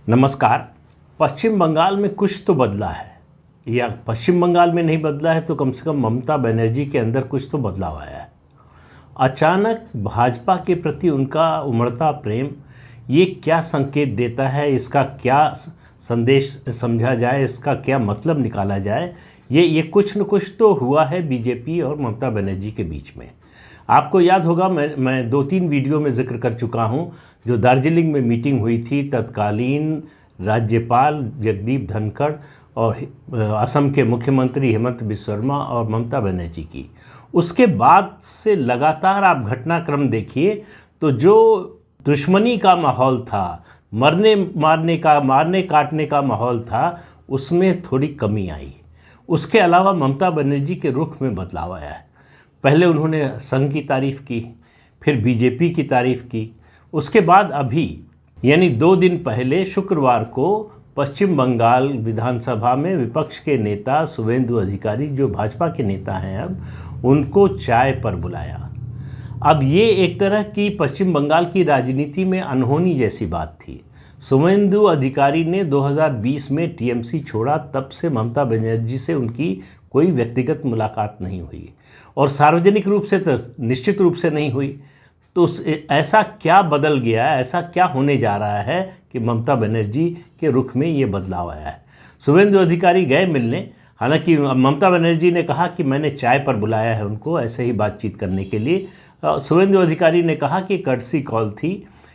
नमस्कार। पश्चिम बंगाल में कुछ तो बदला है, या पश्चिम बंगाल में नहीं बदला है तो कम से कम ममता बनर्जी के अंदर कुछ तो बदलाव आया है। अचानक भाजपा के प्रति उनका उमड़ता प्रेम, ये क्या संकेत देता है, इसका क्या संदेश समझा जाए, इसका क्या मतलब निकाला जाए। ये कुछ न कुछ तो हुआ है बीजेपी और ममता बनर्जी के बीच में। आपको याद होगा, मैं 2-3 वीडियो में जिक्र कर चुका हूँ। जो दार्जिलिंग में मीटिंग हुई थी तत्कालीन राज्यपाल जगदीप धनखड़ और असम के मुख्यमंत्री हेमंत बिस्वा शर्मा और ममता बनर्जी की, उसके बाद से लगातार आप घटनाक्रम देखिए तो जो दुश्मनी का माहौल था, मारने काटने का माहौल था, उसमें थोड़ी कमी आई। उसके अलावा ममता बनर्जी के रुख में बदलाव आया है। पहले उन्होंने संघ की तारीफ़ की, फिर बीजेपी की तारीफ़ की, उसके बाद अभी यानी 2 दिन पहले शुक्रवार को पश्चिम बंगाल विधानसभा में विपक्ष के नेता शुवेंदु अधिकारी, जो भाजपा के नेता हैं, अब उनको चाय पर बुलाया। अब ये एक तरह की पश्चिम बंगाल की राजनीति में अनहोनी जैसी बात थी। शुवेंदु अधिकारी ने 2020 में टीएमसी छोड़ा, तब से ममता बनर्जी से उनकी कोई व्यक्तिगत मुलाकात नहीं हुई और सार्वजनिक रूप से तो निश्चित रूप से नहीं हुई। तो ऐसा क्या बदल गया, ऐसा क्या होने जा रहा है कि ममता बनर्जी के रुख में ये बदलाव आया है। शुवेंदु अधिकारी गए मिलने, हालांकि ममता बनर्जी ने कहा कि मैंने चाय पर बुलाया है उनको ऐसे ही बातचीत करने के लिए। शुवेंदु अधिकारी ने कहा कि कर्टसी कॉल थी,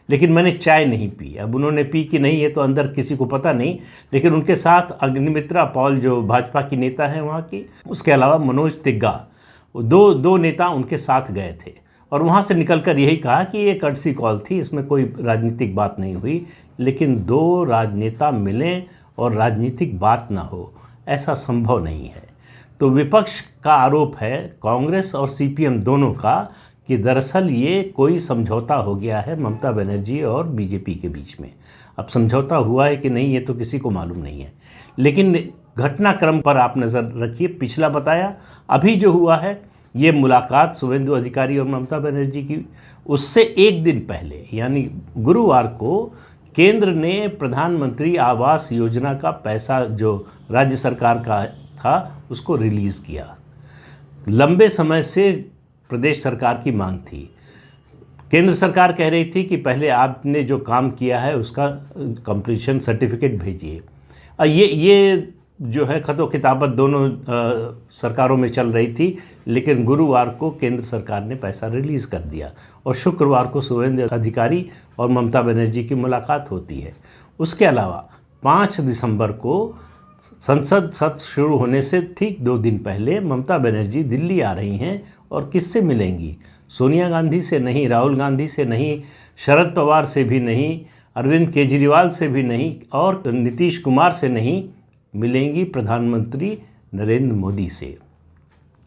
लेकिन मैंने चाय नहीं पी। अब उन्होंने पी कि नहीं ये तो अंदर किसी को पता नहीं, लेकिन उनके साथ अग्निमित्रा पॉल जो भाजपा की नेता हैं वहाँ की, उसके अलावा मनोज तिग्गा, दो नेता उनके साथ गए थे और वहाँ से निकलकर यही कहा कि ये कर्टसी कॉल थी, इसमें कोई राजनीतिक बात नहीं हुई। लेकिन 2 राजनेता मिलें और राजनीतिक बात ना हो, ऐसा संभव नहीं है। तो विपक्ष का आरोप है, कांग्रेस और सीपीएम दोनों का, कि दरअसल ये कोई समझौता हो गया है ममता बनर्जी और बीजेपी के बीच में। अब समझौता हुआ है कि नहीं ये तो किसी को मालूम नहीं है, लेकिन घटनाक्रम पर आप नज़र रखिए। पिछला बताया, अभी जो हुआ है ये मुलाकात शुवेंदु अधिकारी और ममता बनर्जी की, उससे 1 दिन पहले यानी गुरुवार को केंद्र ने प्रधानमंत्री आवास योजना का पैसा जो राज्य सरकार का था उसको रिलीज़ किया। लंबे समय से प्रदेश सरकार की मांग थी। केंद्र सरकार कह रही थी कि पहले आपने जो काम किया है उसका कंप्लीशन सर्टिफिकेट भेजिए। ये जो है खतो किताबत दोनों सरकारों में चल रही थी, लेकिन गुरुवार को केंद्र सरकार ने पैसा रिलीज़ कर दिया और शुक्रवार को शुवेंदु अधिकारी और ममता बनर्जी की मुलाकात होती है। उसके अलावा 5 दिसंबर को संसद सत्र शुरू होने से ठीक 2 दिन पहले ममता बनर्जी दिल्ली आ रही हैं और किससे मिलेंगी? सोनिया गांधी से नहीं, राहुल गांधी से नहीं, शरद पवार से भी नहीं, अरविंद केजरीवाल से भी नहीं और नीतीश कुमार से नहीं, मिलेंगी प्रधानमंत्री नरेंद्र मोदी से।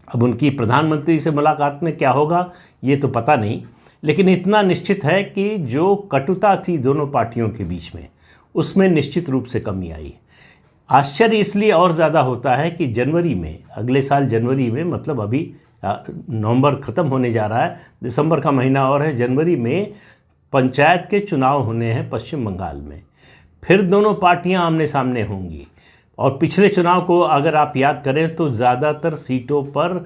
अब उनकी प्रधानमंत्री से मुलाकात में क्या होगा ये तो पता नहीं, लेकिन इतना निश्चित है कि जो कटुता थी दोनों पार्टियों के बीच में, उसमें निश्चित रूप से कमी आई। आश्चर्य इसलिए और ज़्यादा होता है कि जनवरी में, अगले साल जनवरी में, मतलब अभी नवंबर ख़त्म होने जा रहा है, दिसंबर का महीना और है, जनवरी में पंचायत के चुनाव होने हैं पश्चिम बंगाल में। फिर दोनों पार्टियां आमने सामने होंगी और पिछले चुनाव को अगर आप याद करें तो ज़्यादातर सीटों पर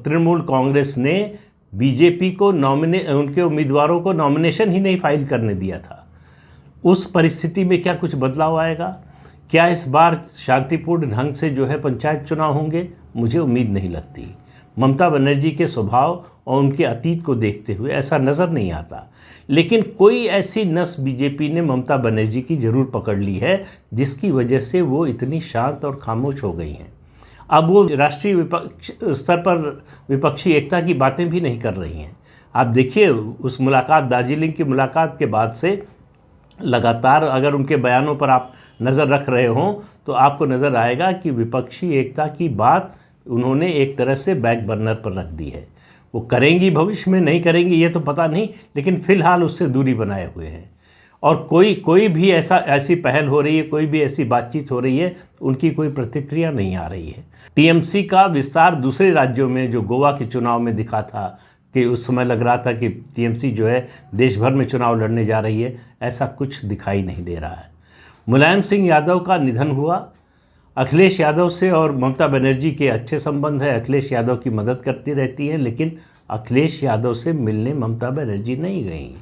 तृणमूल कांग्रेस ने बीजेपी को उनके उम्मीदवारों को नॉमिनेशन ही नहीं फाइल करने दिया था। उस परिस्थिति में क्या कुछ बदलाव आएगा? क्या इस बार शांतिपूर्ण ढंग से जो है पंचायत चुनाव होंगे? मुझे उम्मीद नहीं लगती। ममता बनर्जी के स्वभाव और उनके अतीत को देखते हुए ऐसा नज़र नहीं आता, लेकिन कोई ऐसी नस बीजेपी ने ममता बनर्जी की ज़रूर पकड़ ली है जिसकी वजह से वो इतनी शांत और खामोश हो गई हैं। अब वो राष्ट्रीय विपक्ष स्तर पर विपक्षी एकता की बातें भी नहीं कर रही हैं। आप देखिए, उस मुलाकात, दार्जिलिंग की मुलाकात के बाद से लगातार अगर उनके बयानों पर आप नज़र रख रहे हों तो आपको नज़र आएगा कि विपक्षी एकता की बात उन्होंने एक तरह से बैक बर्नर पर रख दी है। वो करेंगी, भविष्य में नहीं करेंगी ये तो पता नहीं, लेकिन फ़िलहाल उससे दूरी बनाए हुए हैं। और कोई भी ऐसी पहल हो रही है, कोई भी ऐसी बातचीत हो रही है, उनकी कोई प्रतिक्रिया नहीं आ रही है। टीएमसी का विस्तार दूसरे राज्यों में, जो गोवा के चुनाव में दिखा था, कि उस समय लग रहा था कि टीएमसी जो है देश भर में चुनाव लड़ने जा रही है, ऐसा कुछ दिखाई नहीं दे रहा है। मुलायम सिंह यादव का निधन हुआ। अखिलेश यादव से और ममता बनर्जी के अच्छे संबंध है, अखिलेश यादव की मदद करती रहती है, लेकिन अखिलेश यादव से मिलने ममता बनर्जी नहीं गई।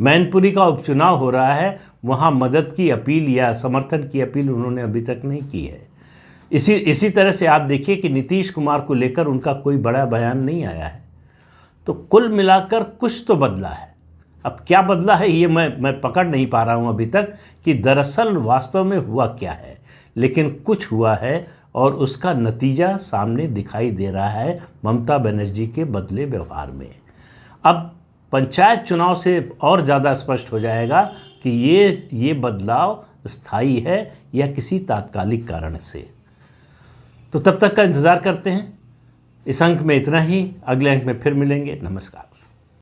मैनपुरी का उपचुनाव हो रहा है, वहाँ मदद की अपील या समर्थन की अपील उन्होंने अभी तक नहीं की है। इसी तरह से आप देखिए कि नीतीश कुमार को लेकर उनका कोई बड़ा बयान नहीं आया है। तो कुल मिलाकर कुछ तो बदला है। अब क्या बदला है ये मैं पकड़ नहीं पा रहा हूँ अभी तक कि दरअसल वास्तव में हुआ क्या है, लेकिन कुछ हुआ है और उसका नतीजा सामने दिखाई दे रहा है ममता बनर्जी के बदले व्यवहार में। अब पंचायत चुनाव से और ज़्यादा स्पष्ट हो जाएगा कि ये बदलाव स्थायी है या किसी तात्कालिक कारण से। तो तब तक का इंतज़ार करते हैं। इस अंक में इतना ही, अगले अंक में फिर मिलेंगे। नमस्कार।